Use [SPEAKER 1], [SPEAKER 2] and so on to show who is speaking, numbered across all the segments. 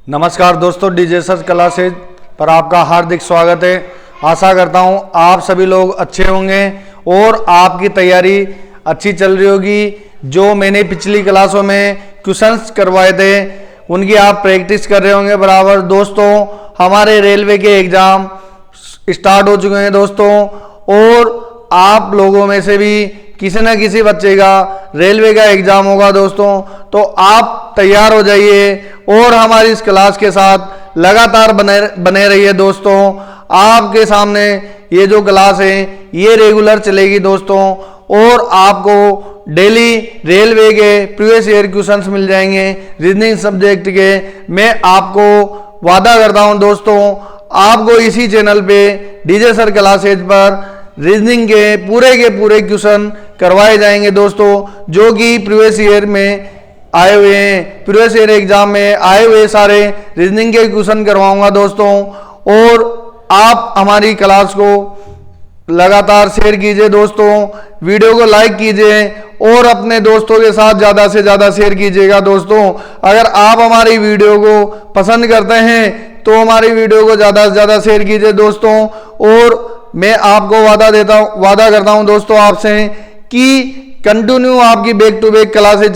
[SPEAKER 1] नमस्कार दोस्तों, DJ sir classes पर आपका हार्दिक स्वागत है। आशा करता हूं आप सभी लोग अच्छे होंगे और आपकी तैयारी अच्छी चल रही होगी। जो मैंने पिछली क्लासों में क्वेश्चंस करवाए थे उनकी आप प्रैक्टिस कर रहे होंगे बराबर। दोस्तों, हमारे रेलवे के एग्ज़ाम स्टार्ट हो चुके हैं दोस्तों, और आप लोगों में से भी किसी न किसी बच्चे का रेलवे का एग्जाम होगा दोस्तों। तो आप तैयार हो जाइए और हमारी इस क्लास के साथ लगातार बने रहिए दोस्तों। आपके सामने ये जो क्लास है ये रेगुलर चलेगी दोस्तों, और आपको डेली रेलवे के प्रीवियस ईयर क्वेश्चंस मिल जाएंगे रीजनिंग सब्जेक्ट के। मैं आपको वादा करता हूं दोस्तों, आपको इसी चैनल पे डीजे सर क्लासेज पर रीजनिंग के पूरे क्वेश्चन करवाए जाएंगे दोस्तों, जो कि प्रीवियस ईयर में आए हुए हैं। प्रीवियस ईयर एग्जाम में आए हुए सारे रीजनिंग के क्वेश्चन करवाऊंगा दोस्तों। और आप हमारी क्लास को लगातार शेयर कीजिए दोस्तों, वीडियो को लाइक कीजिए और अपने दोस्तों के साथ ज़्यादा से ज़्यादा शेयर कीजिएगा दोस्तों। अगर आप हमारी वीडियो को पसंद करते हैं तो हमारी वीडियो को ज़्यादा से ज़्यादा शेयर कीजिए दोस्तों। और मैं आपको वादा करता हूं दोस्तों आपसे कि कंटिन्यू आपकी बैक टू बैक क्लासेज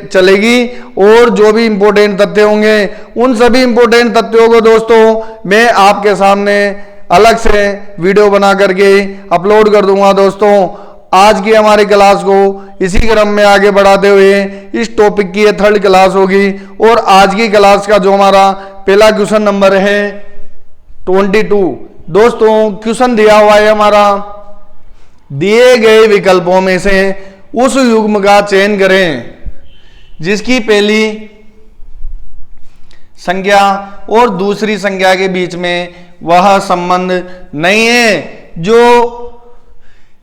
[SPEAKER 1] चलेगी, और जो भी इंपॉर्टेंट तथ्य होंगे उन सभी इंपॉर्टेंट तथ्यों को दोस्तों मैं आपके सामने अलग से वीडियो बना करके अपलोड कर दूंगा दोस्तों। आज की हमारी क्लास को इसी क्रम में आगे बढ़ाते हुए इस टॉपिक की ये थर्ड क्लास होगी, और आज की क्लास का जो हमारा पहला क्वेश्चन नंबर है 22 दोस्तों। क्वेश्चन दिया हुआ है हमारा, दिए गए विकल्पों में से उस युग्म का चयन करें जिसकी पहली संख्या और दूसरी संख्या के बीच में वह संबंध नहीं है। जो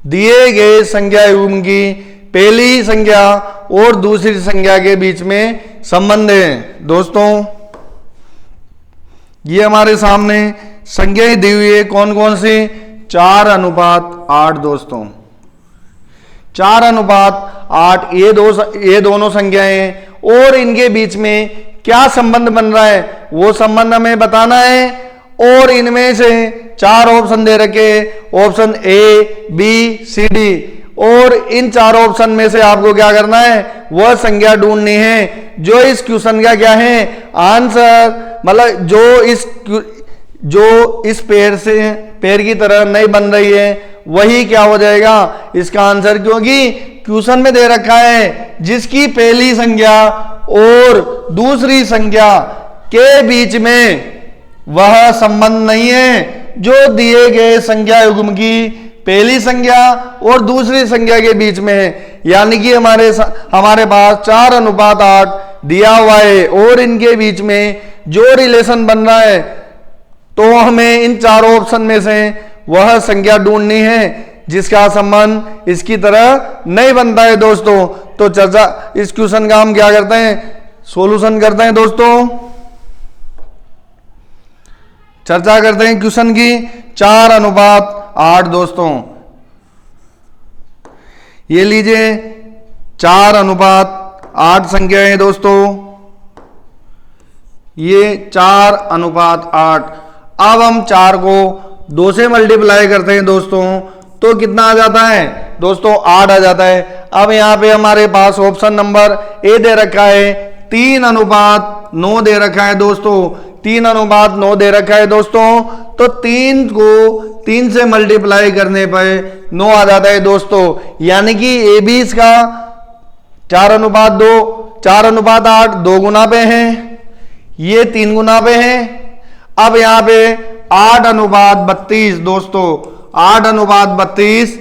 [SPEAKER 1] दिए गए संख्या युग्म की पहली संख्या और दूसरी संख्या के बीच में संबंध है दोस्तों। ये हमारे सामने संख्याएं दी हुई है, कौन कौन सी? 4:8 दोस्तों, 4:8 ये दोनों संख्याएं, और इनके बीच में क्या संबंध बन रहा है वो संबंध हमें बताना है। और इनमें से 4 ऑप्शन दे रखे, option A, B, C, D, और इन 4 ऑप्शन में से आपको क्या करना है, वह संख्या ढूंढनी है जो इस क्वेश्चन का क्या है आंसर, मतलब जो इस पेड़ की तरह नहीं बन रही है वही क्या हो जाएगा इसका आंसर, क्योंकि क्वेश्चन में दे रखा है जिसकी पहली संख्या और दूसरी संख्या के बीच में वह संबंध नहीं है जो दिए गए संख्या युग्म की पहली संख्या और दूसरी संख्या के बीच में है। यानी कि हमारे पास 4:8 दिया हुआ है और इनके बीच में जो रिलेशन बन रहा है, तो हमें इन 4 ऑप्शन में से वह संख्या ढूंढनी है जिसका संबंध इसकी तरह नहीं बनता है दोस्तों। तो चर्चा इस क्वेश्चन का हम क्या करते हैं, सॉल्यूशन करते हैं दोस्तों। चर्चा करते हैं क्वेश्चन की 4:8 दोस्तों। ये लीजिए 4:8 संख्या है दोस्तों, ये 4:8। अब हम 4 को 2 से मल्टीप्लाई करते हैं दोस्तों, तो कितना आ जाता है दोस्तों, 8 आ जाता है। अब यहाँ पे हमारे पास ऑप्शन नंबर ए दे रखा है, 3:9 दे रखा है दोस्तों, 3:9 दे रखा है दोस्तों। तो 3 को 3 से मल्टीप्लाई करने पर 9 आ जाता है दोस्तों। यानी कि ए बी इसका 4:2, 4:8 2 गुना पे है, ये 3 गुना पे है। अब यहाँ पे 8:32 दोस्तों, 8:32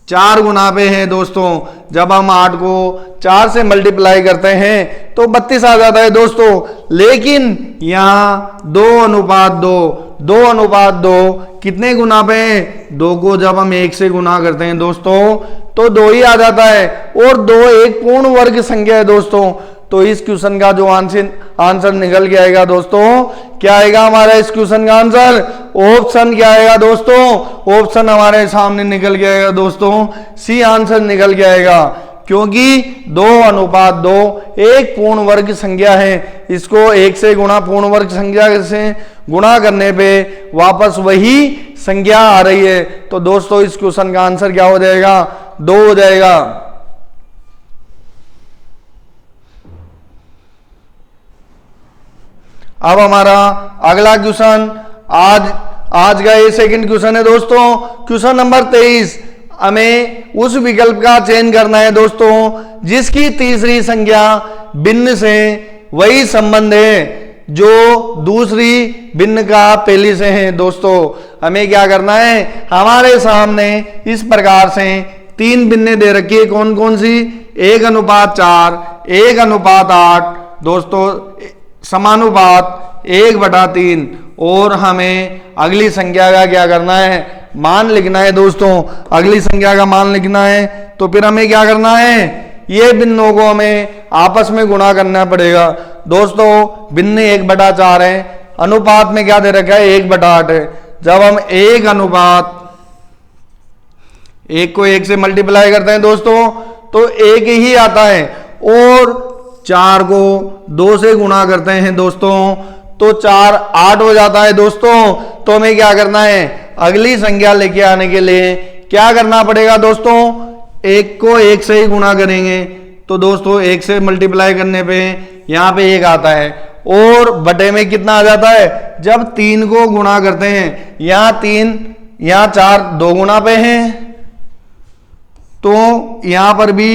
[SPEAKER 1] 4 गुना पे है दोस्तों। जब हम 8 को 4 से मल्टीप्लाई करते हैं तो 32 आ जाता है दोस्तों। लेकिन यहाँ 2:2, 2:2 कितने गुना पे है, 2 को जब हम 1 से गुना करते हैं दोस्तों तो 2 ही आ जाता है, और 2 एक पूर्ण वर्ग संख्या है दोस्तों। तो इस क्वेश्चन का जो आंसर निकल के आएगा दोस्तों, क्या आएगा हमारा इस क्वेश्चन का आंसर, ऑप्शन क्या आएगा दोस्तों, ऑप्शन हमारे सामने निकल के आएगा दोस्तों, सी आंसर निकल के आएगा। क्योंकि 2:2 एक पूर्ण वर्ग संख्या है। इसको 1 से गुणा पूर्ण वर्ग संख्या से गुणा करने पे वापस वही संख्या आ रही है। तो दोस्तों इस क्वेश्चन का आंसर क्या हो जाएगा? 2 हो जाएगा। अब हमारा अगला क्वेश्चन आज का ये सेकंड क्वेश्चन है दोस्तों। क्वेश्चन नंबर 23, हमें उस विकल्प का चयन करना है दोस्तों जिसकी तीसरी संख्या भिन्न से वही संबंध है जो दूसरी भिन्न का पहली से है। दोस्तों हमें क्या करना है, हमारे सामने इस प्रकार से 3 भिन्नें दे रखी है। कौन कौन सी? 1:4, 1:8 दोस्तों, समानुपात 1/3। और हमें अगली संख्या का क्या करना है, मान लिखना है दोस्तों। अगली संख्या का मान लिखना है तो फिर हमें क्या करना है, ये भिन्नों को हमें आपस में गुणा करना पड़ेगा। दोस्तों भिन्न 1/4 है, अनुपात में क्या दे रखा है, 1/8 है। जब हम 1 को 1 से मल्टीप्लाई करते हैं दोस्तों तो 1 ही आता है, और 4 को 2 से गुणा करते हैं दोस्तों तो 4 8 हो जाता है दोस्तों। तो हमें क्या करना है, अगली संख्या लेके आने के लिए क्या करना पड़ेगा दोस्तों, 1 को 1 से ही गुणा करेंगे। तो दोस्तों 1 से मल्टीप्लाई करने पे यहाँ पे 1 आता है, और बटे में कितना आ जाता है, जब 3 को गुणा करते हैं, यहाँ 3 यहाँ 4 2 गुना पे हैं, तो यहां पर भी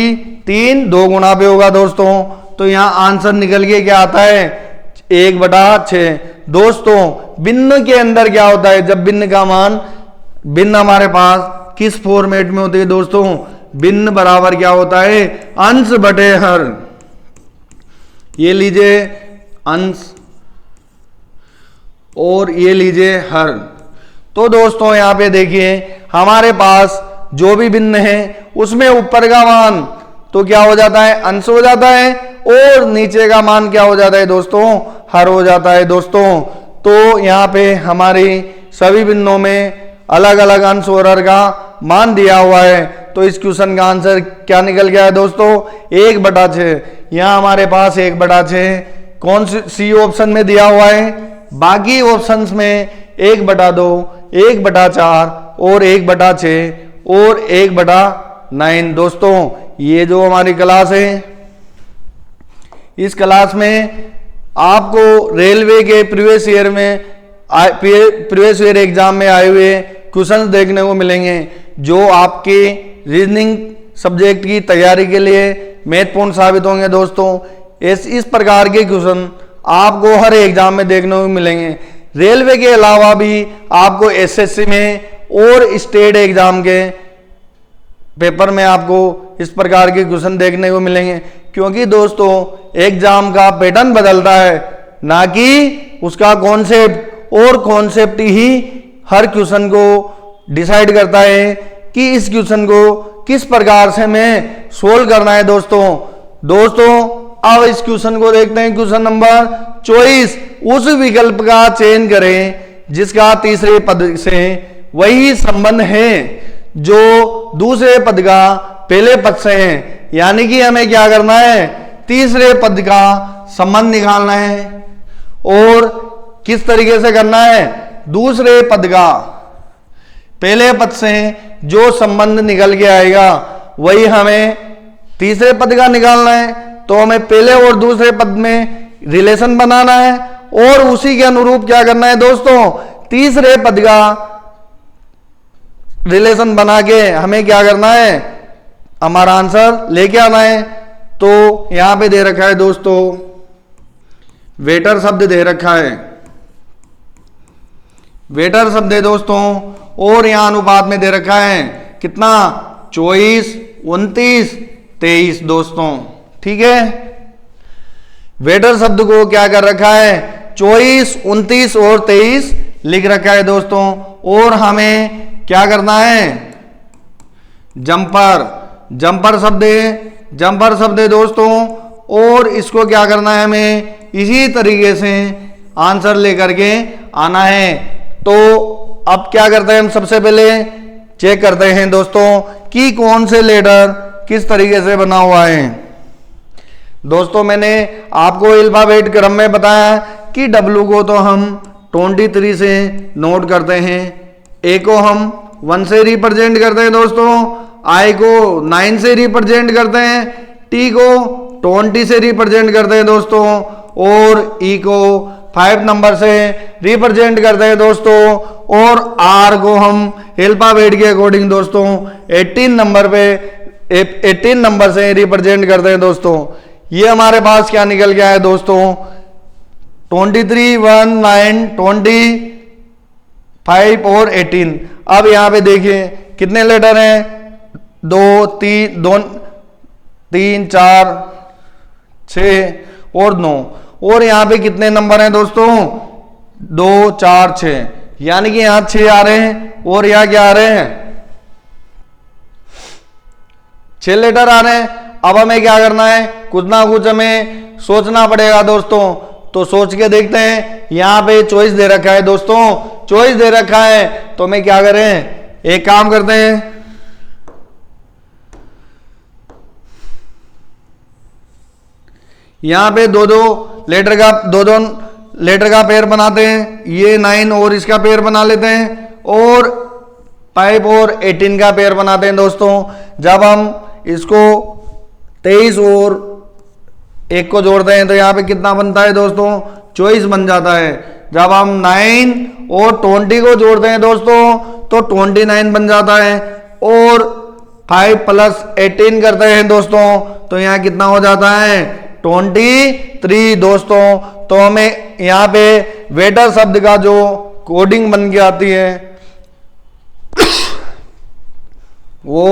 [SPEAKER 1] 3 2 गुना पे होगा दोस्तों। तो यहां आंसर निकल के क्या आता है, 1/6। दोस्तों भिन्न के अंदर क्या होता है, जब भिन्न का मान, भिन्न हमारे पास किस फॉर्मेट में होती है दोस्तों, भिन्न बराबर क्या होता है, अंश बटे हर। ये लीजिए अंश और ये लीजिए हर। तो दोस्तों यहां पे देखिए हमारे पास जो भी भिन्न है उसमें ऊपर का मान तो क्या हो जाता है, अंश हो जाता है, और नीचे का मान क्या हो जाता है दोस्तों, हर हो जाता है दोस्तों। तो यहाँ पे हमारी सभी भिन्नों में अलग अलग अंश और हर का मान दिया हुआ है। तो इस क्वेश्चन का आंसर क्या निकल गया है दोस्तों, 1/6। यहाँ हमारे पास 1/6 कौन सी ऑप्शन में दिया हुआ है, बाकी ऑप्शंस में 1/2, 1/4 और 1/6 और 1/9। दोस्तों ये जो हमारी क्लास है, इस क्लास में आपको रेलवे के प्रीवियस ईयर एग्जाम में आए हुए क्वेश्चंस देखने को मिलेंगे जो आपके रीजनिंग सब्जेक्ट की तैयारी के लिए महत्वपूर्ण साबित होंगे दोस्तों। इस प्रकार के क्वेश्चन आपको हर एग्जाम में देखने को मिलेंगे। रेलवे के अलावा भी आपको एसएससी में और स्टेट एग्जाम के पेपर में आपको इस प्रकार के क्वेश्चन देखने को मिलेंगे, क्योंकि दोस्तों एग्जाम का पैटर्न बदलता है, ना कि उसका कॉन्सेप्ट, और कॉन्सेप्ट ही हर क्वेश्चन को डिसाइड करता है कि इस क्वेश्चन को किस प्रकार से हमें सोल्व करना है दोस्तों। अब इस क्वेश्चन को देखते हैं। क्वेश्चन नंबर 24, उस विकल्प का चयन करें जिसका तीसरे पद से वही संबंध है जो दूसरे पद का पहले पद से है। यानी कि हमें क्या करना है, तीसरे पद का संबंध निकालना है। और किस तरीके से करना है, दूसरे पद का पहले पद से जो संबंध निकल के आएगा वही हमें तीसरे पद का निकालना है। तो हमें पहले और दूसरे पद में रिलेशन बनाना है, और उसी के अनुरूप क्या करना है दोस्तों, तीसरे पद का रिलेशन बना के हमें क्या करना है, हमारा आंसर लेके आना है। तो यहां पे दे रखा है दोस्तों, वेटर शब्द दे रखा है, वेटर शब्द है दोस्तों, और यहां अनुपात में दे रखा है कितना, 24, 29, 23 दोस्तों। ठीक है, वेटर शब्द को क्या कर रखा है, 24, 29 और 23 लिख रखा है दोस्तों। और हमें क्या करना है, जंपर शब्द है दोस्तों, और इसको क्या करना है, हमें इसी तरीके से आंसर लेकर के आना है। तो अब क्या करते हैं, हम सबसे पहले चेक करते हैं दोस्तों कि कौन से लेटर किस तरीके से बना हुआ है। दोस्तों मैंने आपको अल्फाबेट क्रम में बताया कि W को तो हम 23 से नोट करते हैं, A को हम 1 से रिप्रेजेंट करते हैं दोस्तों, I को 9 से रिप्रेजेंट करते हैं, T को 20 से रिप्रेजेंट करते हैं दोस्तों, और E को 5 नंबर से रिप्रेजेंट करते हैं दोस्तों, और R को हम अल्फाबेट के अकॉर्डिंग दोस्तों 18 नंबर से रिप्रेजेंट करते हैं दोस्तों। ये हमारे पास क्या निकल गया है दोस्तों, 23, 1, 9, 20, 5 और 18। अब यहां पे देखिए कितने लेटर हैं, 2, 3, 4, 6 और 9, और यहां पे कितने नंबर हैं दोस्तों, 2, 4, 6, यानी कि यहां 6 आ रहे हैं और यहां क्या आ रहे हैं, 6 लेटर आ रहे हैं। अब हमें क्या करना है, कुछ ना कुछ हमें सोचना पड़ेगा दोस्तों, तो सोच के देखते हैं। यहां पे चॉइस दे रखा है दोस्तों, चॉइस दे रखा है, तो हमें क्या करें, एक काम करते हैं, यहां पे दो दो लेटर का पेयर बनाते हैं, ये 9 और इसका पेयर बना लेते हैं, और 5 और 18 का पेयर बनाते हैं दोस्तों। जब हम इसको 23 और 1 को जोड़ते हैं तो यहाँ पे कितना बनता है दोस्तों, 24 बन जाता है। जब हम 9 और 20 को जोड़ते हैं दोस्तों तो 29 बन जाता है, और 5 प्लस 18 करते हैं दोस्तों तो यहाँ कितना हो जाता है, 23 दोस्तों। तो हमें यहाँ पे वेटर शब्द का जो कोडिंग बन के आती है वो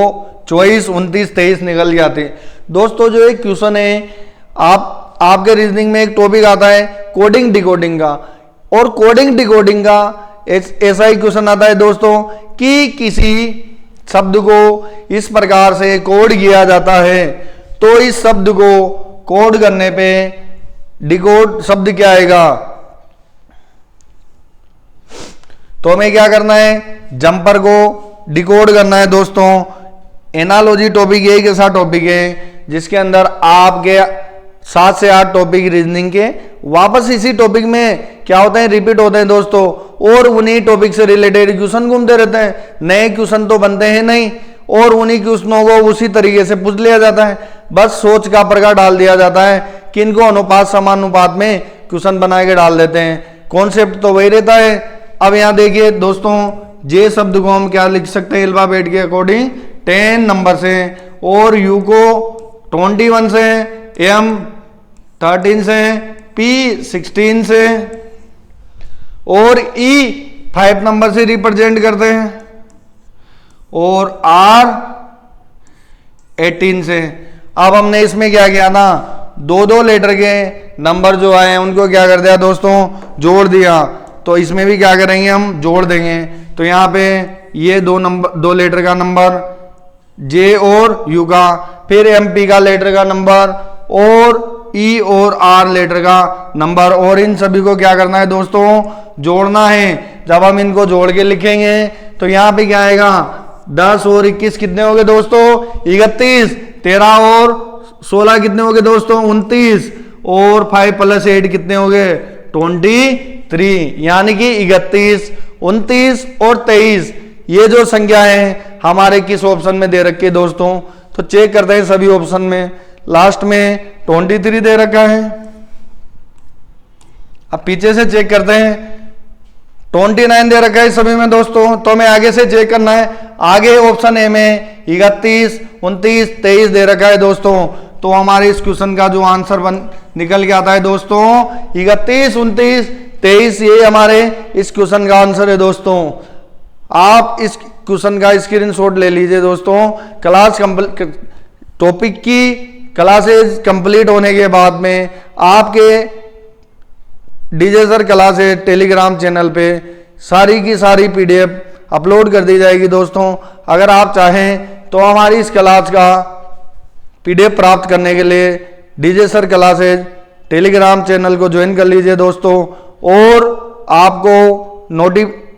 [SPEAKER 1] 24, 29, 23 निकल के आती है दोस्तों। जो एक क्वेश्चन है, आपके रीजनिंग में एक टॉपिक आता है कोडिंग डिकोडिंग का, और कोडिंग डिकोडिंग का ऐसा ही क्वेश्चन आता है दोस्तों कि किसी शब्द को इस प्रकार से कोड किया जाता है, तो इस शब्द को कोड करने पे डिकोड शब्द क्या आएगा। तो हमें क्या करना है, जंपर को डिकोड करना है दोस्तों। एनालॉजी टॉपिक एक ऐसा टॉपिक है जिसके अंदर आपके 7 से 8 टॉपिक रीजनिंग के वापस इसी टॉपिक में क्या होते हैं, रिपीट होते हैं दोस्तों, और उन्हीं टॉपिक से रिलेटेड क्वेश्चन घूमते रहते हैं। नए क्वेश्चन तो बनते हैं नहीं, और उन्हीं क्वेश्चनों को उसी तरीके से पूछ लिया जाता है। बस सोच का प्रकार डाल दिया जाता है कि इनको अनुपात समानुपात में क्वेश्चन बना के डाल देते हैं, कॉन्सेप्ट तो वही रहता है। अब यहाँ देखिए दोस्तों, जे शब्द को हम क्या लिख सकते हैं अल्फाबेट के अकॉर्डिंग, 10 नंबर से, और यू को 21 से, एम 13 से, पी 16 से, और ई 5 नंबर से रिप्रेजेंट करते हैं, और आर 18 से। अब हमने इसमें क्या किया ना, दो लेटर के नंबर जो आए हैं उनको क्या कर दिया दोस्तों, जोड़ दिया। तो इसमें भी क्या करेंगे, हम जोड़ देंगे। तो यहाँ पे ये दो लेटर का नंबर जे और यू का, फिर एमपी का लेटर का नंबर, और ई और आर लेटर का नंबर, और इन सभी को क्या करना है दोस्तों, जोड़ना है। जब हम इनको जोड़ के लिखेंगे तो यहाँ पे क्या आएगा, 10 और 21 कितने हो गए दोस्तों, 31, 13 और 16 कितने हो गए दोस्तों, 29, और 5 प्लस 8 कितने हो गए, 23, यानी कि 31, 29 और 23 ये जो संख्या है हमारे किस ऑप्शन में दे रखी है दोस्तों। तो चेक करते हैं सभी ऑप्शन में, लास्ट में 23 दे रखा है। अब पीछे से चेक करते हैं, 29 दे रखा है सभी में दोस्तों। तो हमें आगे से चेक करना है, आगे ऑप्शन ए में 31, 29, 23 दे रखा है दोस्तों। तो हमारे इस क्वेश्चन का जो आंसर निकल के आता है दोस्तों 31, 29, 23, ये हमारे इस क्वेश्चन का आंसर है दोस्तों। आप इस क्वेश्चन का स्क्रीनशॉट ले लीजिए दोस्तों। टॉपिक की क्लासेज कंप्लीट होने के बाद में आपके DJ sir classes Telegram channel पे सारी की सारी पीडीएफ अपलोड कर दी जाएगी दोस्तों। अगर आप चाहें तो हमारी इस क्लास का पीडीएफ प्राप्त करने के लिए DJ sir classes Telegram channel को ज्वाइन कर लीजिए दोस्तों, और आपको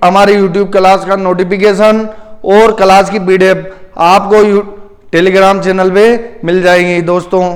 [SPEAKER 1] हमारी यूट्यूब क्लास का नोटिफिकेशन और क्लास की पीडीएफ आपको टेलीग्राम चैनल पे मिल जाएंगी दोस्तों।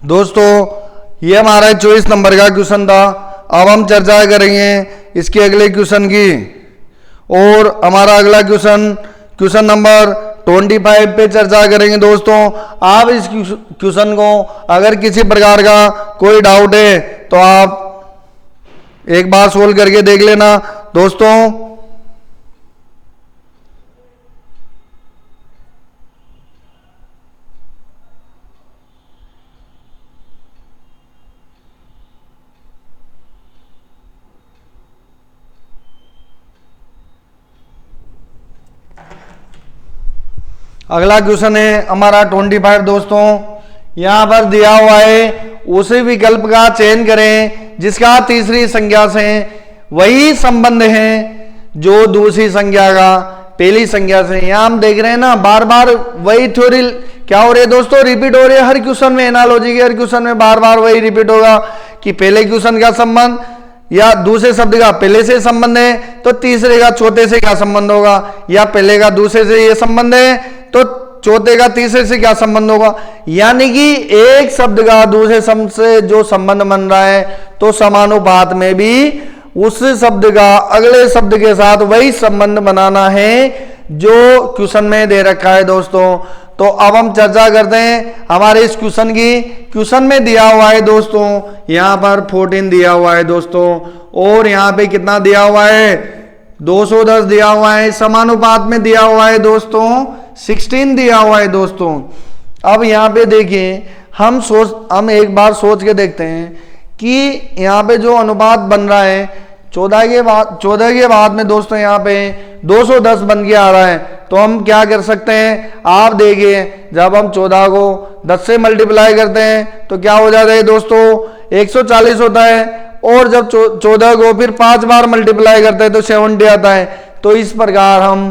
[SPEAKER 1] दोस्तों ये हमारा 24 नंबर का क्वेश्चन था। अब हम चर्चा करेंगे इसके अगले क्वेश्चन की। और हमारा अगला क्वेश्चन नंबर 25 पे चर्चा करेंगे दोस्तों। आप इस क्वेश्चन को अगर किसी प्रकार का कोई डाउट है तो आप एक बार सोल्व करके देख लेना दोस्तों। अगला क्वेश्चन है हमारा 25 दोस्तों। यहां पर दिया हुआ है उसी विकल्प का चयन करें जिसका तीसरी संख्या से वही संबंध है जो दूसरी संख्या का पहली संख्या से। यहां हम देख रहे हैं ना, बार बार वही थ्योरी क्या हो रही है दोस्तों, रिपीट हो रही है हर क्वेश्चन में। एनालॉजी के हर क्वेश्चन में बार बार वही रिपीट होगा कि पहले क्वेश्चन का संबंध या दूसरे शब्द का पहले से संबंध है तो तीसरे का चौथे से क्या संबंध होगा, या पहले का दूसरे से ये संबंध है तो चौथे का तीसरे से क्या संबंध होगा। यानी कि एक शब्द का दूसरे शब्द से जो संबंध बन रहा है तो समानुपात में भी उस शब्द का अगले शब्द के साथ वही संबंध बनाना है जो क्वेश्चन में दे रखा है दोस्तों। तो अब हम चर्चा करते हैं हमारे इस क्वेश्चन की। क्वेश्चन में दिया हुआ है दोस्तों, यहां पर 14 दिया हुआ है दोस्तों, और यहां पे कितना दिया हुआ है 210 दिया हुआ है। समानुपात में दिया हुआ है दोस्तों 16 दिया हुआ है दोस्तों। अब यहां पे देखिए हम एक बार सोच के देखते हैं कि यहां पे जो अनुपात बन रहा है 14 के बाद में दोस्तों यहां पे 210 बन के आ रहा है। तो हम क्या कर सकते हैं, आप देखिए जब हम 14 को 10 से मल्टीप्लाई करते हैं तो क्या हो जाता है दोस्तों 140 होता है, और जब 14 को फिर 5 बार मल्टीप्लाई करते हैं तो 70 आता है। तो इस प्रकार हम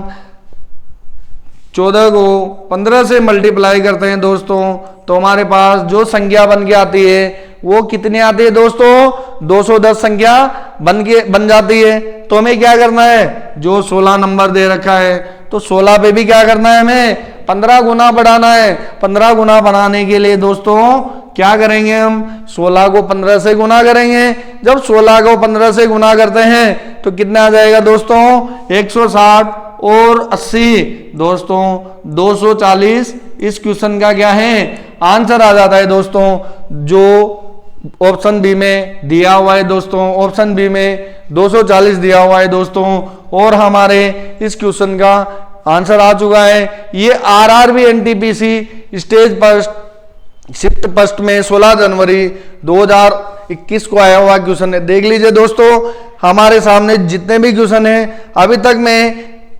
[SPEAKER 1] 14 को 15 से मल्टीप्लाई करते हैं दोस्तों तो हमारे पास जो संख्या बन के आती है वो कितनी आती है दोस्तों 210 संख्या बन जाती है। तो हमें क्या करना है, जो 16 नंबर दे रखा है तो 16 पे भी क्या करना है, हमें 15 गुना बढ़ाना है। 15 गुना बढ़ाने के लिए दोस्तों क्या करेंगे, हम 16 को 15 से गुना करेंगे। जब 16 को 15 से गुना करते हैं तो कितना आ जाएगा दोस्तों 160 और 80 दोस्तों 240। इस क्वेश्चन का क्या है आंसर आ जाता है दोस्तों, जो ऑप्शन बी में दिया हुआ है दोस्तों। ऑप्शन बी में 240 दिया हुआ है दोस्तों, और हमारे इस क्वेश्चन का आंसर आ चुका है। ये RRB NTPC stage first shift first में 16 जनवरी 2021 को आया हुआ क्वेश्चन है। देख लीजिए दोस्तों, हमारे सामने जितने भी क्वेश्चन हैं अभी तक मैं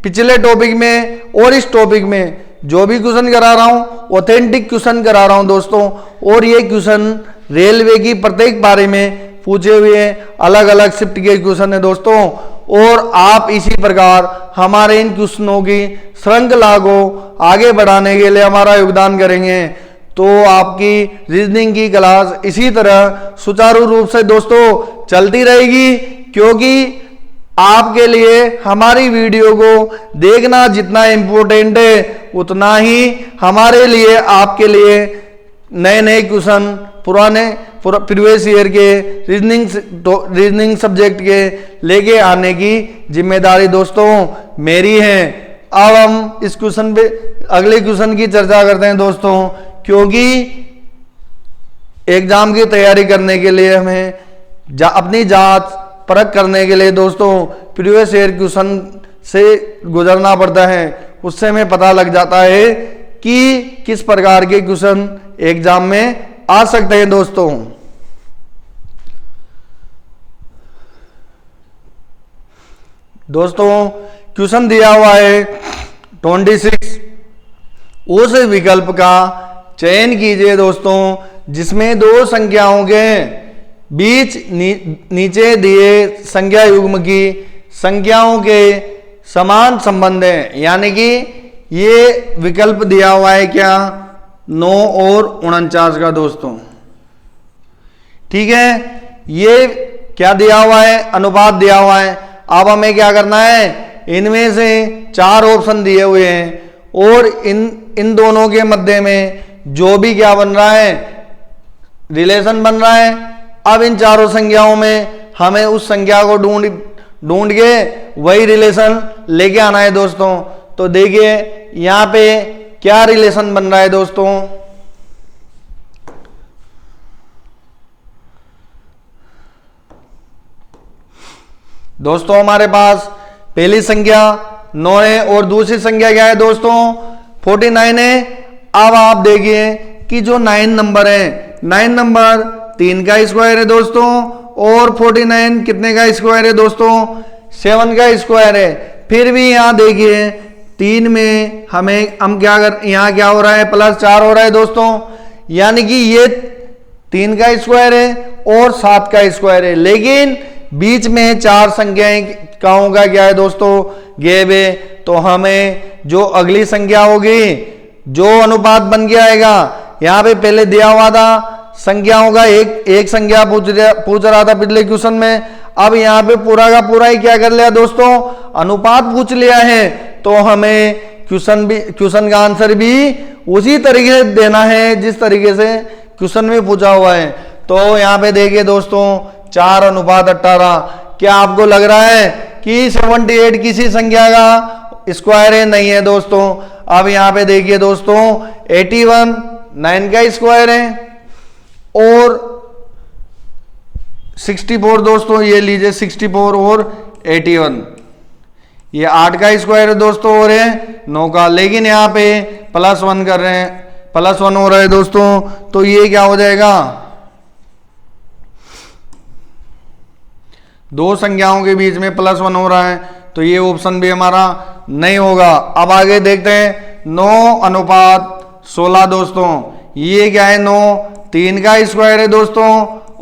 [SPEAKER 1] पिछले टॉपिक में और इस टॉपिक में जो भी क्वेश्चन करा रहा हूं ऑथेंटिक क्वेश्चन करा रहा हूं दोस्तों। और ये क्वेश्चन रेलवे की प्रत्येक बारे में पूछे हुए अलग अलग शिफ्ट के क्वेश्चन है दोस्तों। और आप इसी प्रकार हमारे इन क्वेश्चनों की श्रृंखला को आगे बढ़ाने के लिए हमारा योगदान करेंगे तो आपकी रीजनिंग की क्लास इसी तरह सुचारू रूप से दोस्तों चलती रहेगी, क्योंकि आपके लिए हमारी वीडियो को देखना जितना इम्पोर्टेंट है उतना ही हमारे लिए आपके लिए नए नए क्वेश्चन प्रीवियस ईयर के रीजनिंग सब्जेक्ट के लेके आने की जिम्मेदारी दोस्तों मेरी है। अब हम इस क्वेश्चन पे अगले क्वेश्चन की चर्चा करते हैं दोस्तों, क्योंकि एग्जाम की तैयारी करने के लिए हमें अपनी जांच परख करने के लिए दोस्तों प्रीवियस ईयर क्वेश्चन से गुजरना पड़ता है। उससे हमें पता लग जाता है कि किस प्रकार के क्वेश्चन एग्जाम में आ सकते हैं दोस्तों। दोस्तों क्वेश्चन दिया हुआ है 26 उस विकल्प का चयन कीजिए दोस्तों जिसमें दो संख्याओं के बीच नीचे दिए संख्या युग्म की संख्याओं के समान संबंध है। यानी कि ये विकल्प दिया हुआ है क्या, 9 और 49 का दोस्तों। ठीक है, ये क्या दिया हुआ है, अनुपात दिया हुआ है। अब हमें क्या करना है, इनमें से 4 ऑप्शन दिए हुए हैं और इन दोनों के मध्य में जो भी क्या बन रहा है, रिलेशन बन रहा है। अब इन चारों संख्याओं में हमें उस संख्या को ढूंढ के वही रिलेशन लेके आना है दोस्तों। तो देखिए यहां पे क्या रिलेशन बन रहा है दोस्तों। दोस्तों हमारे पास पहली संख्या 9 है और दूसरी संख्या क्या है दोस्तों, 49 है। अब आप देखिए कि जो 9 नंबर है, 9 नंबर 3 का स्क्वायर है दोस्तों और 49 कितने का स्क्वायर है दोस्तों, 7 का स्क्वायर है। फिर भी यहां देखिए 3 में हम क्या कर, यहां क्या हो रहा है, +4 हो रहा है दोस्तों। यानी कि ये 3 का स्क्वायर है और 7 का स्क्वायर है, लेकिन बीच में 4 संख्याएं का क्या है दोस्तों, गैप है। तो हमें जो अगली संख्या होगी, जो अनुपात बन के आएगा, यहां पे पहले दिया हुआ था संख्याओं का एक संख्या पूछ रहा था पिछले क्वेश्चन में। अब यहां पे पूरा का पूरा ही क्या कर लिया दोस्तों, अनुपात पूछ लिया है। तो हमें क्वेश्चन का आंसर भी उसी तरीके से देना है जिस तरीके से क्वेश्चन में पूछा हुआ है। तो यहां पे देखिए दोस्तों 4:18। क्या आपको लग रहा है कि 78 किसी संख्या का स्क्वायर है? नहीं है दोस्तों। अब यहां पे देखिए दोस्तों 81 9 का स्क्वायर है और 64 दोस्तों, ये लीजिए 64 और 81 ये 8 का स्क्वायर है दोस्तों और है 9 का। लेकिन यहाँ पे +1 कर रहे हैं, +1 हो रहा है दोस्तों। तो ये क्या हो जाएगा, दो संख्याओं के बीच में +1 हो रहा है, तो ये ऑप्शन भी हमारा नहीं होगा। अब आगे देखते हैं 9:16 दोस्तों। ये क्या है, 9 3 का स्क्वायर है दोस्तों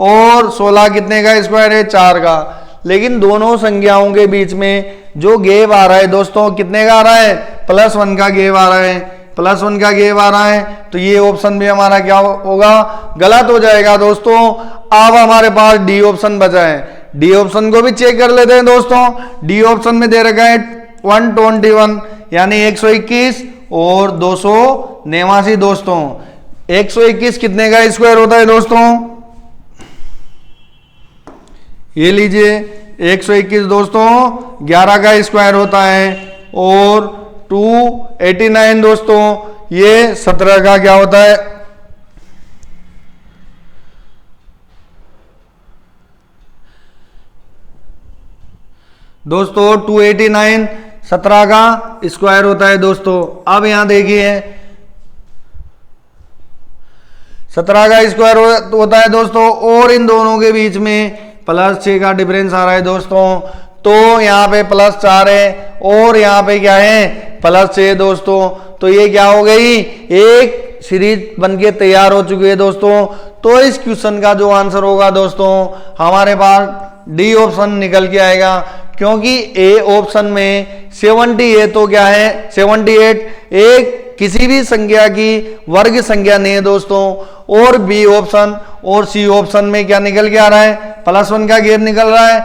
[SPEAKER 1] और 16 कितने का स्क्वायर है, 4 का। लेकिन दोनों संख्याओं के बीच में जो गैप आ रहा है दोस्तों, कितने का आ रहा है, +1 का गैप आ रहा है, +1 का गैप आ रहा है। तो ये ऑप्शन भी हमारा क्या होगा, गलत हो जाएगा दोस्तों। अब हमारे पास डी ऑप्शन बचा है। डी ऑप्शन को भी चेक कर लेते हैं दोस्तों। डी ऑप्शन में दे रखा है 121 यानी 121 और 289 दोस्तों। 121 कितने का स्क्वायर होता है दोस्तों, ये लीजिए 121 दोस्तों 11 का स्क्वायर होता है और 289 दोस्तों ये 17 का क्या होता है, दोस्तों 289 17 का स्क्वायर होता है दोस्तों। अब यहां देखिए 17 का स्क्वायर होता है दोस्तों और इन दोनों के बीच में +6 का डिफरेंस आ रहा है दोस्तों। तो यहाँ पे +4 है और यहाँ पे क्या है, +6 दोस्तों। तो ये क्या हो गई, एक सीरीज बनके तैयार हो चुकी है दोस्तों। तो इस क्वेश्चन का जो आंसर होगा दोस्तों, हमारे पास डी ऑप्शन निकल के आएगा, क्योंकि ए ऑप्शन में 70 है तो क्या है 78 एक किसी भी संख्या की वर्ग संख्या नहीं है दोस्तों। और बी ऑप्शन और सी ऑप्शन में क्या निकल के आ रहा है, +1 का गैप निकल रहा है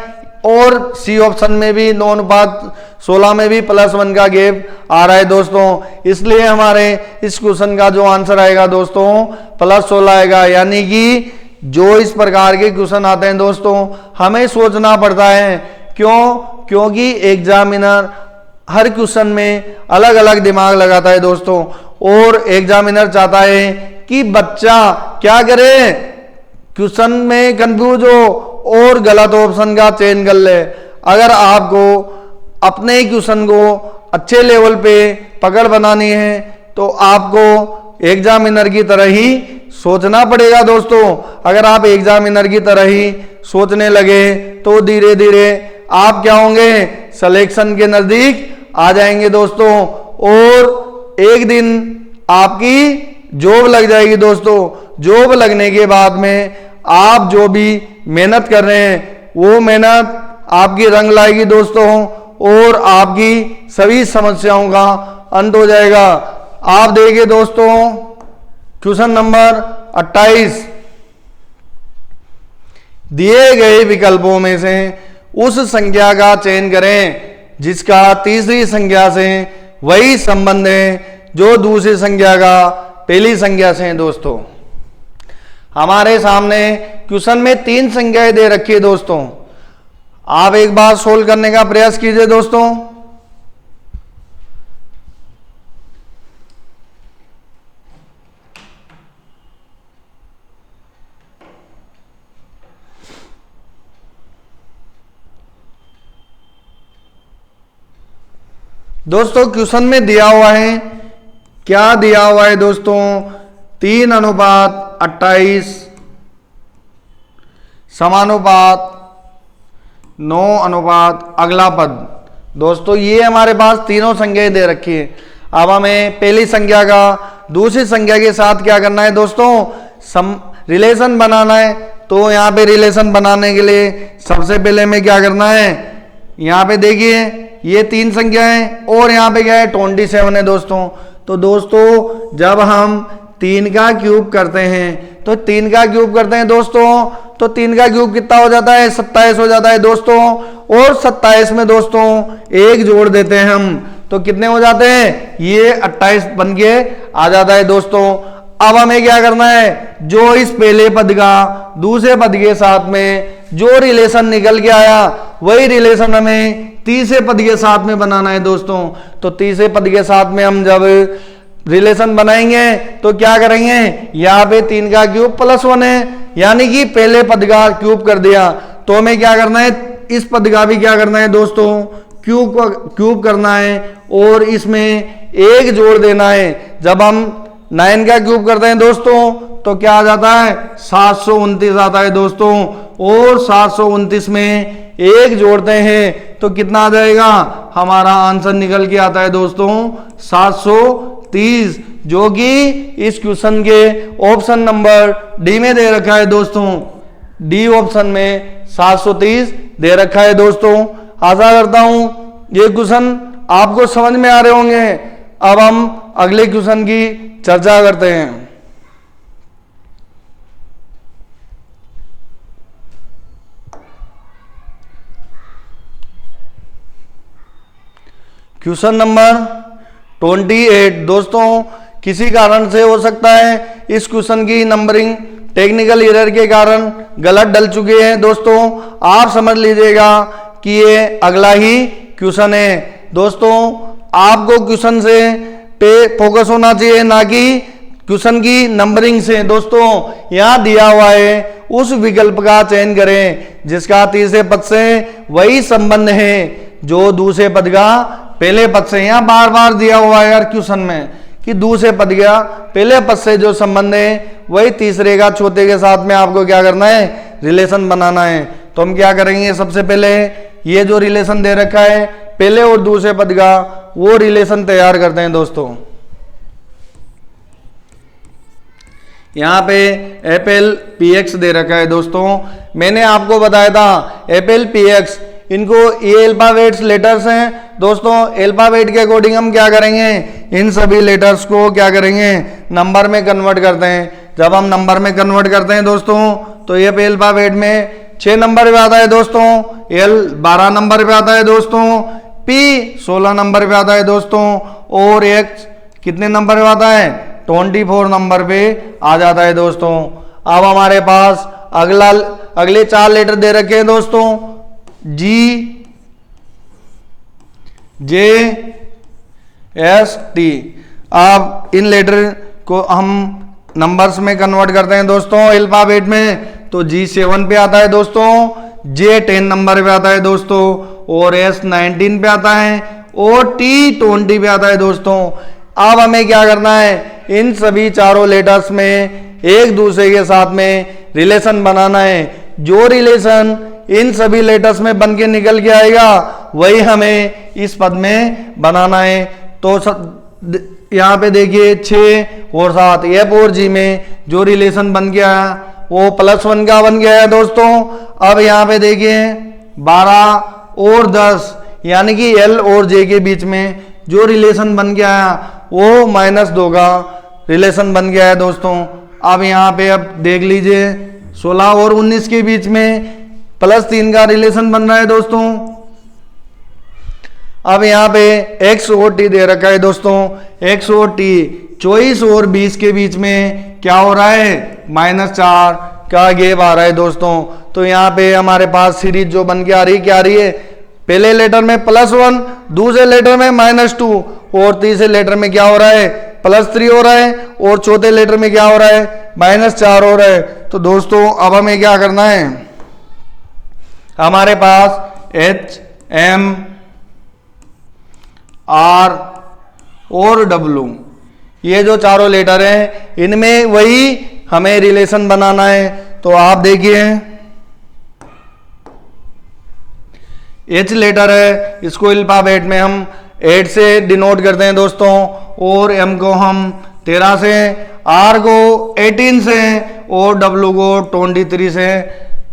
[SPEAKER 1] और सी ऑप्शन में भी 9:16 में भी +1 का गैप आ रहा है दोस्तों। इसलिए हमारे इस क्वेश्चन का जो आंसर आएगा दोस्तों +16 आएगा। यानी कि जो इस प्रकार के क्वेश्चन आते हैं दोस्तों, हमें सोचना पड़ता है। क्यों, क्योंकि एग्जामिनर हर क्वेश्चन में अलग अलग दिमाग लगाता है दोस्तों। और एग्जामिनर चाहता है कि बच्चा क्या करे, क्वेश्चन में कंफ्यूज हो और गलत ऑप्शन का चयन कर ले। अगर आपको अपने ही क्वेश्चन को अच्छे लेवल पे पकड़ बनानी है तो आपको एग्जामिनर की तरह ही सोचना पड़ेगा दोस्तों। अगर आप एग्जामिनर की तरह ही सोचने लगे तो धीरे धीरे आप क्या होंगे, सिलेक्शन के नजदीक आ जाएंगे दोस्तों। और एक दिन आपकी जॉब लग जाएगी दोस्तों। जॉब लगने के बाद में आप जो भी मेहनत कर रहे हैं वो मेहनत आपकी रंग लाएगी दोस्तों, और आपकी सभी समस्याओं का अंत हो जाएगा। आप देखिए दोस्तों क्वेश्चन नंबर 28, दिए गए विकल्पों में से उस संख्या का चयन करें जिसका तीसरी संख्या से वही संबंध है जो दूसरी संख्या का पहली संख्या से है। दोस्तों हमारे सामने क्वेश्चन में 3 संख्याएं दे रखी है दोस्तों। आप एक बार सोल्व करने का प्रयास कीजिए दोस्तों। दोस्तों क्वेश्चन में दिया हुआ है, क्या दिया हुआ है दोस्तों, 3:28 समानुपात 9 अगला पद। दोस्तों ये हमारे पास तीनों संख्याएं दे रखी है। अब हमें पहली संख्या का दूसरी संख्या के साथ क्या करना है दोस्तों, रिलेशन बनाना है। तो यहाँ पे रिलेशन बनाने के लिए सबसे पहले हमें क्या करना है, यहाँ पे देखिए ये 3 संख्याएं और यहाँ पे क्या है 27 है दोस्तों। तो दोस्तों जब हम 3 का क्यूब करते हैं, तो 3 का क्यूब करते हैं दोस्तों, तो 3 का क्यूब कितना हो जाता है, 27 हो जाता है दोस्तों। और 27 में दोस्तों 1 जोड़ देते हैं हम, तो कितने हो जाते हैं, ये 28 बन के आ जाता है दोस्तों। अब हमें क्या करना है, जो इस पहले पद का दूसरे पद के साथ में जो रिलेशन निकल के आया वही रिलेशन हमें तीसरे पद के साथ में बनाना है दोस्तों। तो तीसरे पद के साथ में हम जब रिलेशन बनाएंगे तो क्या करेंगे, यहाँ पे 3 का क्यूब +1 है, यानी कि पहले पद का क्यूब कर दिया। तो हमें क्या करना है, इस पद का भी क्या करना है दोस्तों, क्यूब करना है और इसमें 1 जोड़ देना है। जब हम 9 का क्यूब करते हैं दोस्तों तो क्या आ जाता है, 729 आता है दोस्तों। और 729 में 1 जोड़ते हैं तो कितना आ जाएगा, हमारा आंसर निकल के आता है दोस्तों 730, जो कि इस क्वेश्चन के ऑप्शन नंबर डी में दे रखा है दोस्तों। डी ऑप्शन में 730 दे रखा है दोस्तों। आशा करता हूं ये क्वेश्चन आपको समझ में आ रहे होंगे। अब हम अगले क्वेश्चन की चर्चा करते हैं। क्वेश्चन नंबर 28 दोस्तों, किसी कारण से हो सकता है इस क्वेश्चन की नंबरिंग टेक्निकल एरर के कारण गलत डल चुके हैं दोस्तों। आप समझ लीजिएगा कि ये अगला ही क्वेश्चन है दोस्तों। आपको क्वेश्चन से पे फोकस होना चाहिए, ना कि क्वेश्चन की नंबरिंग से। दोस्तों यहाँ दिया हुआ है उस विकल्प का चयन करें जिसका तीसरे पद से वही संबंध है जो दूसरे पद का पहले पद से। यहाँ बार बार दिया हुआ है यार क्वेश्चन में कि दूसरे पद का पहले पद से जो संबंध है वही तीसरे का चौथे के साथ में आपको क्या करना है, रिलेशन बनाना है। तो हम क्या करेंगे, सबसे पहले ये जो रिलेशन दे रखा है पहले और दूसरे पद का, वो रिलेशन तैयार करते हैं दोस्तों। यहाँ पे FLPX दे रखा है दोस्तों। मैंने आपको बताया था FLPX, इनको ये अल्फाबेट्स लेटर्स हैं दोस्तों। अल्फाबेट के अकॉर्डिंग हम क्या करेंगे, इन सभी लेटर्स को क्या करेंगे, नंबर में कन्वर्ट करते हैं। जब हम नंबर में कन्वर्ट करते हैं दोस्तों तो ये पे अल्फाबेट में 6 नंबर पे आता है दोस्तों, L 12 नंबर पे आता है दोस्तों, P 16 नंबर पे आता है दोस्तों, और X कितने नंबर पे आता है, 24 नंबर पे आ जाता है दोस्तों। अब हमारे पास अगले 4 लेटर दे रखे हैं दोस्तों, G, J, S, T। अब इन लेटर को हम नंबर्स में कन्वर्ट करते हैं दोस्तों अल्फाबेट में। तो G 7 पे आता है दोस्तों, J 10 नंबर पे आता है दोस्तों, और S 19 पे आता है, और T 20 पे आता है दोस्तों। अब हमें क्या करना है, इन सभी चारों लेटर्स में एक दूसरे के साथ में रिलेशन बनाना है। जो रिलेशन इन सभी लेटर्स में बन के निकल के आएगा वही हमें इस पद में बनाना है। तो यहाँ पे देखिए 6 और 7 एफ और जी में जो रिलेशन बन गया वो +1 का बन गया है दोस्तों। अब यहाँ पे देखिए 12 और 10 यानी कि एल और जे के बीच में जो रिलेशन बन गया है वो -2 का रिलेशन बन गया है दोस्तों। अब यहाँ पे अब देख लीजिए 16 और 19 के बीच में +3 का रिलेशन बन रहा है दोस्तों। अब यहाँ पे x और t दे रखा है दोस्तों। x और t 24 और 20 के बीच में क्या हो रहा है, -4 का गैप आ रहा है दोस्तों। तो यहाँ पे हमारे पास सीरीज जो बन के आ रही है क्या आ रही है, पहले लेटर में +1, दूसरे लेटर में -2 और तीसरे लेटर में क्या हो रहा है, +3 हो रहा है और चौथे लेटर में क्या हो रहा है, -4 हो रहा है। तो दोस्तों अब हमें क्या करना है, हमारे पास H, M, R और W ये जो चारों लेटर हैं इनमें वही हमें रिलेशन बनाना है। तो आप देखिए H लेटर है, इसको अल्फाबेट में हम 8 से डिनोट करते हैं दोस्तों, और M को हम 13 से, R को 18 से और W को 23 से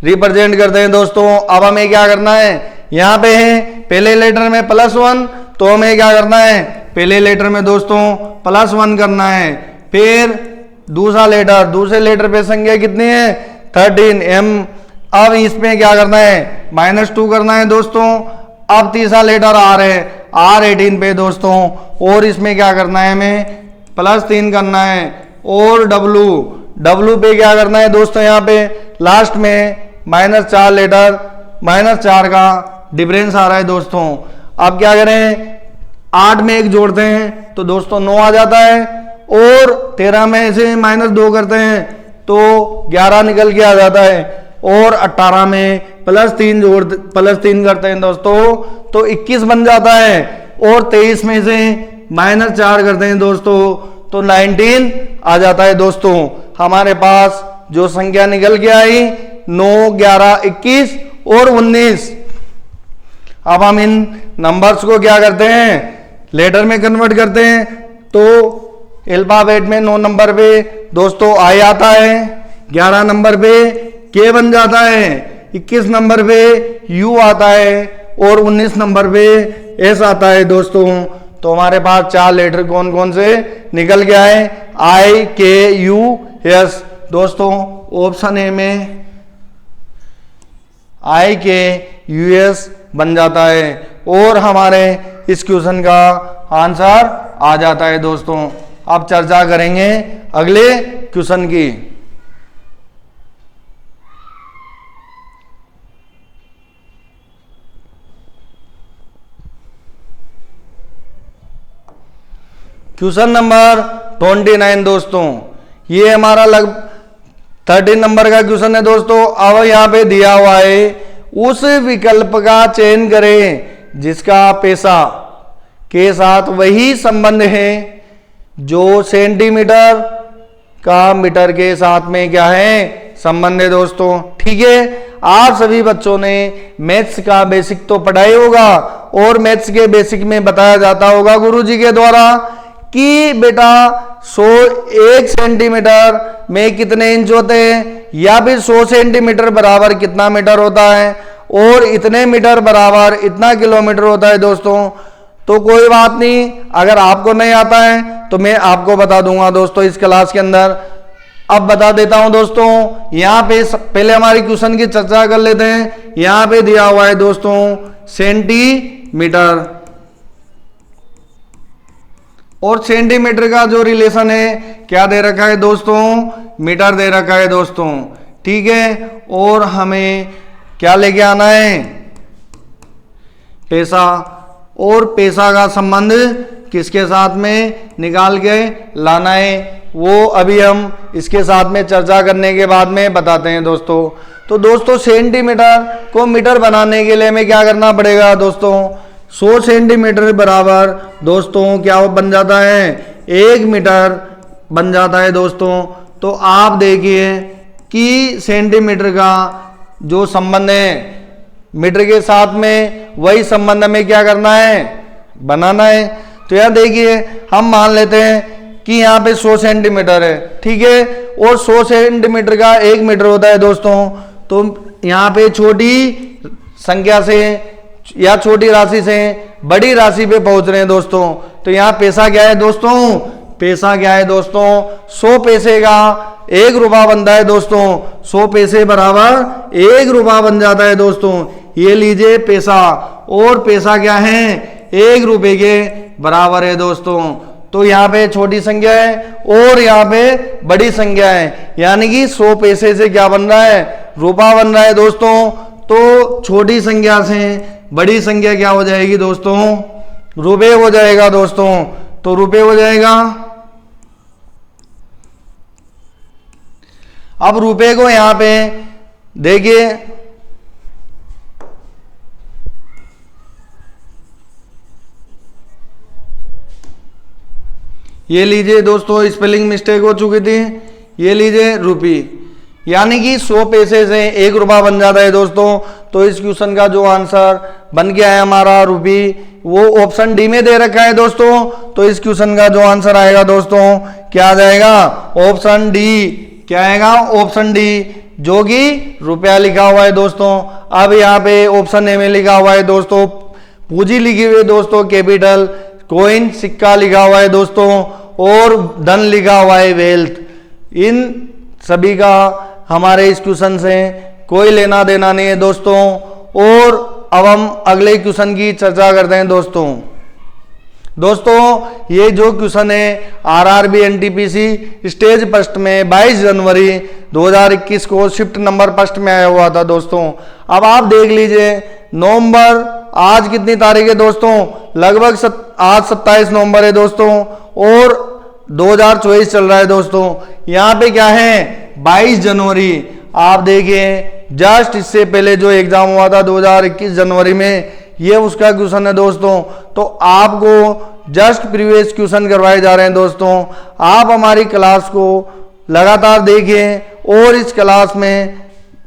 [SPEAKER 1] रिप्रेजेंट करते हैं दोस्तों। अब हमें क्या करना है, यहाँ पे है पहले लेटर में +1 तो हमें क्या करना है, पहले लेटर में दोस्तों +1 करना है। फिर दूसरा लेटर, दूसरे लेटर पे संख्या कितनी है 13 M। अब इसमें क्या करना है, -2 करना है दोस्तों। अब तीसरा लेटर R है, R18 पे दोस्तों, और इसमें क्या करना है, हमें +3 करना है। और W पे क्या करना है दोस्तों, यहाँ पे लास्ट में -4 लेटर, -4 का डिफरेंस आ रहा है दोस्तों। अब क्या करें, 8 में 1 जोड़ते हैं तो दोस्तों 9 आ जाता है, और 13 में से -2 करते हैं तो 11 निकल के आ जाता है, और 18 में +3 करते हैं दोस्तों तो 21 बन जाता है, और 23 में से -4 करते हैं दोस्तों तो 19 आ जाता है दोस्तों। हमारे पास जो संख्या निकल के आई 9, 11, 21 और 19। अब हम इन नंबर्स को क्या करते हैं, लेटर में कन्वर्ट करते हैं। तो अल्फाबेट में 9 नंबर पे दोस्तों I आता है, 11 नंबर पे K बन जाता है, 21 नंबर पे U आता है और 19 नंबर पे S आता है दोस्तों। तो हमारे पास 4 लेटर कौन कौन से निकल गया है, I, K, U, S दोस्तों। ऑप्शन ए में I, K, U, S बन जाता है और हमारे इस क्वेश्चन का आंसर आ जाता है दोस्तों। अब चर्चा करेंगे अगले क्वेश्चन की। क्वेश्चन नंबर 29 दोस्तों, ये हमारा 13 नंबर का क्वेश्चन है दोस्तों। अब यहाँ पे दिया हुआ है, उस विकल्प का चयन करें जिसका पैसा के साथ वही संबंध है जो सेंटीमीटर का मीटर के साथ में क्या है, संबंध है दोस्तों। ठीक है, आप सभी बच्चों ने मैथ्स का बेसिक तो पढ़ा ही होगा, और मैथ्स के बेसिक में बताया जाता होगा गुरुजी के द्वारा कि बेटा 1 सेंटीमीटर में कितने इंच होते हैं, या फिर 100 सेंटीमीटर बराबर कितना मीटर होता है, और इतने मीटर बराबर इतना किलोमीटर होता है दोस्तों। तो कोई बात नहीं, अगर आपको नहीं आता है तो मैं आपको बता दूंगा दोस्तों इस क्लास के अंदर। अब बता देता हूं दोस्तों, यहाँ पे पहले हमारी क्वेश्चन की चर्चा कर लेते हैं। यहाँ पे दिया हुआ है दोस्तों सेंटीमीटर, और सेंटीमीटर का जो रिलेशन है क्या दे रखा है दोस्तों, मीटर दे रखा है दोस्तों। ठीक है, और हमें क्या लेके आना है, पैसा, और पैसा का संबंध किसके साथ में निकाल के लाना है वो अभी हम इसके साथ में चर्चा करने के बाद में बताते हैं दोस्तों। तो दोस्तों सेंटीमीटर को मीटर बनाने के लिए हमें क्या करना पड़ेगा दोस्तों, 100 सेंटीमीटर बराबर दोस्तों क्या बन जाता है, 1 मीटर बन जाता है दोस्तों। तो आप देखिए कि सेंटीमीटर का जो संबंध है मीटर के साथ में, वही संबंध हमें क्या करना है, बनाना है। तो यहाँ देखिए हम मान लेते हैं कि यहाँ पे 100 सेंटीमीटर है, ठीक है, और 100 सेंटीमीटर का 1 मीटर होता है दोस्तों। तो यहाँ पे छोटी संख्या से या छोटी राशि से बड़ी राशि पे पहुंच रहे हैं दोस्तों। तो यहाँ पैसा क्या है दोस्तों, पैसा क्या है दोस्तों, 100 पैसे का 1 रुपया बनता है दोस्तों। 100 पैसे बराबर 1 रुपया बन जाता है दोस्तों। ये लीजिए पैसा, और पैसा क्या है, 1 रुपये के बराबर है दोस्तों। तो यहाँ पे छोटी संख्या है और यहाँ पे बड़ी संख्या है, यानी कि 100 पैसे से क्या बन रहा है, रुपया बन रहा है दोस्तों। तो छोटी संख्या से बड़ी संख्या क्या हो जाएगी दोस्तों, रुपये हो जाएगा दोस्तों। तो रुपये हो जाएगा। अब रुपये को यहां पे देखिए, ये लीजिए दोस्तों, स्पेलिंग मिस्टेक हो चुकी थी, ये लीजिए रुपी, यानी कि 100 पैसे से 1 रुपया बन जाता है दोस्तों। तो इस क्वेश्चन का जो आंसर बन गया है हमारा रुपी, वो ऑप्शन डी में दे रखा है दोस्तों। तो इस क्वेश्चन का जो आंसर आएगा दोस्तों क्या आ जाएगा, ऑप्शन डी। क्या आएगा, ऑप्शन डी, जो कि रुपया लिखा हुआ है दोस्तों। अब यहाँ पे ऑप्शन ए में लिखा हुआ है दोस्तों पूंजी लिखी हुई है दोस्तों, कैपिटल, कॉइन सिक्का लिखा हुआ है दोस्तों, और धन लिखा हुआ है वेल्थ। इन सभी का हमारे इस क्वेश्चन से कोई लेना देना नहीं है दोस्तों। और अब हम अगले क्वेश्चन की चर्चा करते हैं दोस्तों। ये जो क्वेश्चन है आरआरबी एनटीपीसी स्टेज फर्स्ट में 22 जनवरी 2021 को शिफ्ट नंबर फर्स्ट में आया हुआ था दोस्तों। अब आप देख लीजिए नवंबर, आज कितनी तारीख है दोस्तों, लगभग आज 27 नवंबर है दोस्तों, और 2024 चल रहा है दोस्तों। यहाँ पे क्या है, 22 जनवरी। आप देखिए जस्ट इससे पहले जो एग्जाम हुआ था 2021 जनवरी में, ये उसका क्वेश्चन है दोस्तों। तो आपको जस्ट प्रीवियस क्वेश्चन करवाए जा रहे हैं दोस्तों। आप हमारी क्लास को लगातार देखिए और इस क्लास में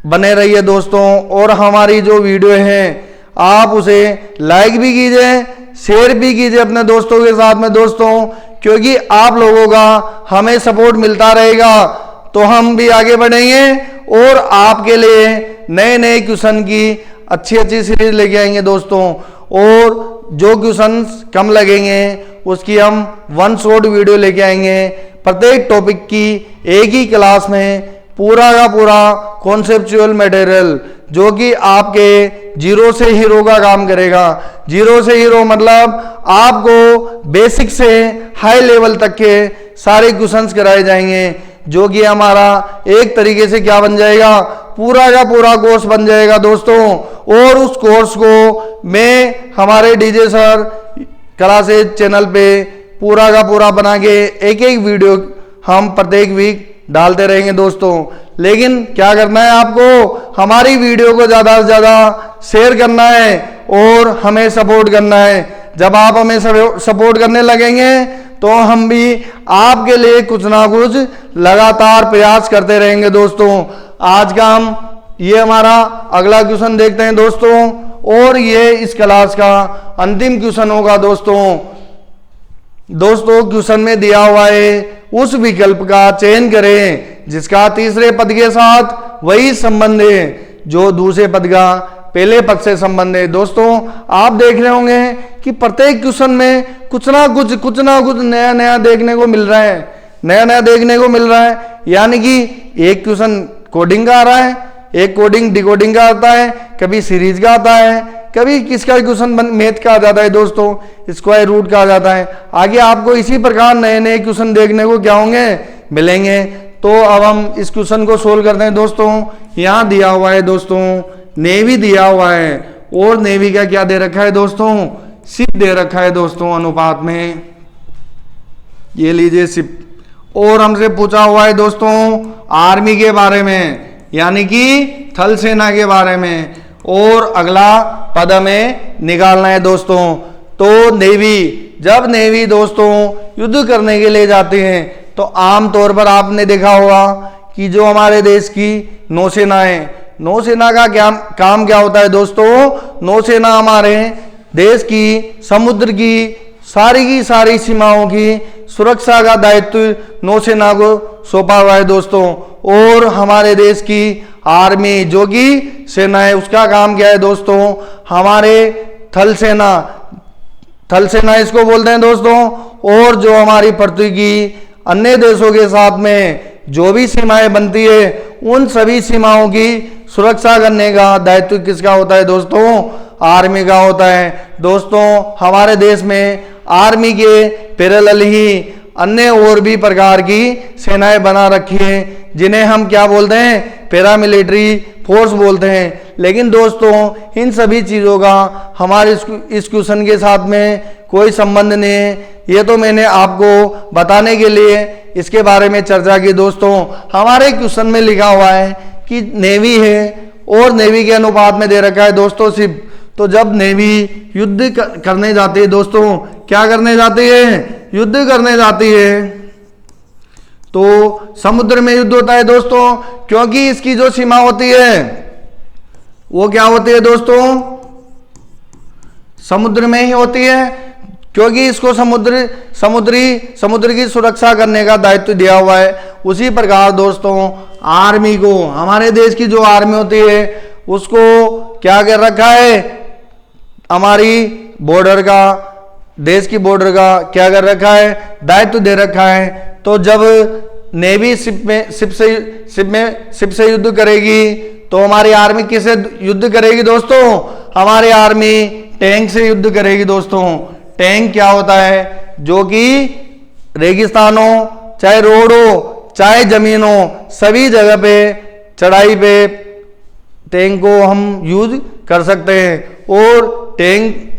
[SPEAKER 1] बने रहिए दोस्तों। और हमारी जो वीडियो है आप उसे लाइक भी कीजिए, शेयर भी कीजिए अपने दोस्तों के साथ में दोस्तों, क्योंकि आप लोगों का हमें सपोर्ट मिलता रहेगा तो हम भी आगे बढ़ेंगे और आपके लिए नए नए क्वेश्चन की अच्छी अच्छी सीरीज लेके आएंगे दोस्तों। और जो क्वेश्चन कम लगेंगे उसकी हम 1 शॉर्ट वीडियो लेके आएंगे। प्रत्येक टॉपिक की एक ही क्लास में पूरा का पूरा कॉन्सेप्चुअल मटेरियल, जो कि आपके जीरो से हीरो का काम करेगा। जीरो से हीरो मतलब आपको बेसिक से हाई लेवल तक के सारे क्वेश्चंस कराए जाएंगे, जो कि हमारा एक तरीके से क्या बन जाएगा, पूरा का पूरा कोर्स बन जाएगा दोस्तों। और उस कोर्स को मैं हमारे डीजे सर क्लासेज चैनल पे पूरा का पूरा बना के एक एक वीडियो हम प्रत्येक वीक डालते रहेंगे दोस्तों। लेकिन क्या करना है, आपको हमारी वीडियो को ज़्यादा से ज़्यादा शेयर करना है और हमें सपोर्ट करना है। जब आप हमें सपोर्ट करने लगेंगे तो हम भी आपके लिए कुछ ना कुछ लगातार प्रयास करते रहेंगे दोस्तों। आज का हम ये हमारा अगला क्वेश्चन देखते हैं दोस्तों, और ये इस क्लास का अंतिम क्वेश्चन होगा दोस्तों। क्वेश्चन में दिया हुआ है उस विकल्प का चयन करें जिसका तीसरे पद के साथ वही संबंध है जो दूसरे पद का पहले पद से संबंध है। दोस्तों आप देख रहे होंगे कि प्रत्येक क्वेश्चन में कुछ ना कुछ नया नया देखने को मिल रहा है, यानी कि एक क्वेश्चन कोडिंग का आ रहा है, एक कोडिंग डिकोडिंग का आता है, कभी सीरीज का आता है, कभी किसका क्वेश्चन मैथ का आ जाता है दोस्तों, स्क्वायर रूट का आ जाता है। आगे आपको इसी प्रकार नए नए क्वेश्चन देखने को क्या होंगे, मिलेंगे। तो अब हम इस क्वेश्चन को सोल्व करते हैं दोस्तों। यहाँ दिया हुआ है दोस्तों नेवी दिया हुआ है, और नेवी का क्या दे रखा है दोस्तों, शिप दे रखा है दोस्तों अनुपात में। ये लीजिए शिप। और हमसे पूछा हुआ है दोस्तों आर्मी के बारे में, यानी कि थल सेना के बारे में, और अगला पद हमें निकालना है दोस्तों। तो नेवी, जब नेवी दोस्तों युद्ध करने के लिए जाते हैं तो आमतौर पर आपने देखा होगा कि जो हमारे देश की नौसेना है, नौसेना का क्या काम क्या होता है दोस्तों, नौसेना हमारे देश की समुद्र की सारी की सारी सीमाओं की सुरक्षा का दायित्व नौसेना को सौंपा हुआ है दोस्तों। और हमारे देश की आर्मी जो कि सेना है, उसका काम क्या है दोस्तों, हमारे थल सेना इसको बोलते हैं दोस्तों। और जो हमारी पृथ्वी की अन्य देशों के साथ में जो भी सीमाएं बनती है, उन सभी सीमाओं की सुरक्षा करने का दायित्व किसका होता है दोस्तों, आर्मी का होता है दोस्तों। हमारे देश में आर्मी के पैरेलल ही अन्य और भी प्रकार की सेनाएं बना रखी हैं, जिन्हें हम क्या बोलते हैं, पैरामिलिट्री फोर्स बोलते हैं। लेकिन दोस्तों इन सभी चीज़ों का हमारे इस क्वेश्चन के साथ में कोई संबंध नहीं है। ये तो मैंने आपको बताने के लिए इसके बारे में चर्चा की दोस्तों। हमारे क्वेश्चन में लिखा हुआ है कि नेवी है और नेवी के अनुपात में दे रखा है दोस्तों शिप। तो जब नेवी युद्ध करने जाती है दोस्तों, क्या करने जाती है, युद्ध करने जाती है, तो समुद्र में युद्ध होता है दोस्तों। क्योंकि इसकी जो सीमा होती है वो क्या होती है दोस्तों, समुद्र में ही होती है, क्योंकि इसको समुद्र की सुरक्षा करने का दायित्व दिया हुआ है। उसी प्रकार दोस्तों आर्मी को, हमारे देश की जो आर्मी होती है उसको क्या कर रखा है, हमारी बॉर्डर का, देश की बॉर्डर का क्या कर रखा है, दायित्व दे रखा है। तो जब नेवी शिप से युद्ध करेगी तो हमारी आर्मी किससे युद्ध करेगी दोस्तों, हमारी आर्मी टैंक से युद्ध करेगी दोस्तों। टैंक क्या होता है, जो कि रेगिस्तानों, चाहे रोड हो चाहे जमीन हो, सभी जगह पे चढ़ाई पे टैंक को हम यूज कर सकते हैं। और टैंक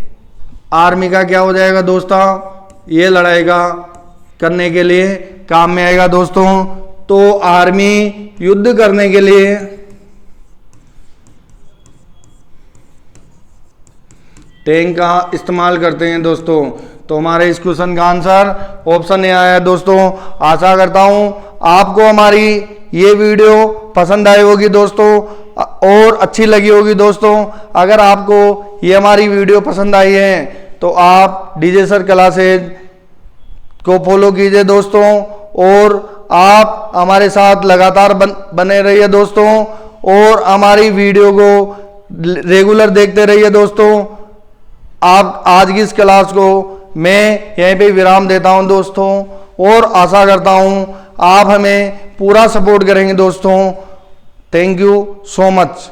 [SPEAKER 1] आर्मी का क्या हो जाएगा दोस्तों, ये लड़ाई का करने के लिए काम में आएगा दोस्तों। तो आर्मी युद्ध करने के लिए टैंक का इस्तेमाल करते हैं दोस्तों। तो हमारे इस क्वेश्चन का आंसर ऑप्शन ए आया है दोस्तों। आशा करता हूं आपको हमारी ये वीडियो पसंद आई होगी दोस्तों और अच्छी लगी होगी दोस्तों। अगर आपको ये हमारी वीडियो पसंद आई है तो आप डीजे सर क्लासेज को फॉलो कीजिए दोस्तों, और आप हमारे साथ लगातार बने रहिए दोस्तों, और हमारी वीडियो को रेगुलर देखते रहिए दोस्तों। आप आज की इस क्लास को मैं यहीं पे विराम देता हूं दोस्तों, और आशा करता हूं आप हमें पूरा सपोर्ट करेंगे दोस्तों। Thank you so much.